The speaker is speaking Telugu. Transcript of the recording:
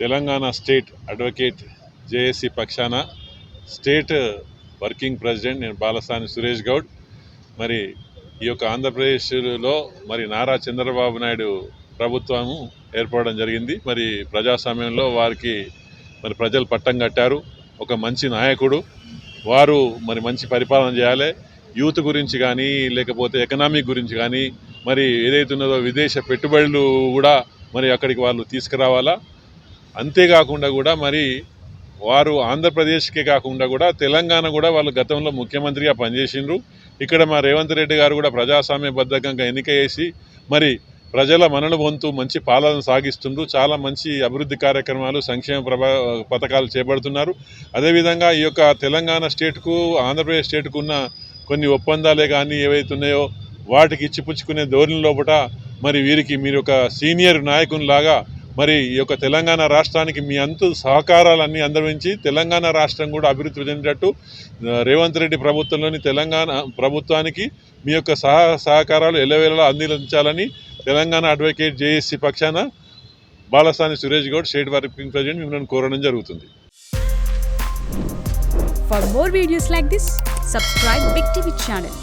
తెలంగాణ స్టేట్ అడ్వకేట్ జేఏసీ పక్షాన స్టేట్ వర్కింగ్ ప్రెసిడెంట్ నేను బాలసాని సురేష్ గౌడ్. మరి ఈ యొక్క ఆంధ్రప్రదేశ్లో మరి నారా చంద్రబాబు నాయుడు ప్రభుత్వము ఏర్పడడం జరిగింది. మరి ప్రజాస్వామ్యంలో వారికి మరి ప్రజలు పట్టం కట్టారు. ఒక మంచి నాయకుడు వారు మరి మంచి పరిపాలన చేయాలి. యూత్ గురించి కానీ లేకపోతే ఎకనామిక్ గురించి కానీ మరి ఏదైతే ఉన్నదో విదేశ పెట్టుబడులు కూడా మరి అక్కడికి వాళ్ళు తీసుకురావాలా. అంతేకాకుండా కూడా మరి వారు ఆంధ్రప్రదేశ్కే కాకుండా కూడా తెలంగాణ కూడా వాళ్ళు గతంలో ముఖ్యమంత్రిగా పనిచేసిండ్రు. ఇక్కడ మా రేవంత్ రెడ్డి గారు కూడా ప్రజాస్వామ్యబద్ధంగా ఎన్నిక చేసి మరి ప్రజల మనను వంతు మంచి పాలన సాగిస్తుండ్రు. చాలా మంచి అభివృద్ధి కార్యక్రమాలు సంక్షేమ పథకాలు చేపడుతున్నారు. అదేవిధంగా ఈ యొక్క తెలంగాణ స్టేట్కు ఆంధ్రప్రదేశ్ స్టేట్కు ఉన్న కొన్ని ఒప్పందాలే కానీ ఏవైతే ఉన్నాయో వాటికి ఇచ్చిపుచ్చుకునే ధోరణి లోపల మరి వీరికి మీరు ఒక సీనియర్ నాయకునిలాగా మరి ఈ యొక్క తెలంగాణ రాష్ట్రానికి మీ అంతు సహకారాలన్నీ అందరించి తెలంగాణ రాష్ట్రం కూడా అభివృద్ధి చెందేటట్టు రేవంత్ రెడ్డి ప్రభుత్వంలోని తెలంగాణ ప్రభుత్వానికి మీ యొక్క సహకారాలు ఎల్లవేళలా అందించాలని తెలంగాణ అడ్వకేట్ జేఏసీ పక్షాన Balasani Suresh Goud state working president మిమ్మల్ని కోరడం జరుగుతుంది. For more videos like this, subscribe Big TV channel.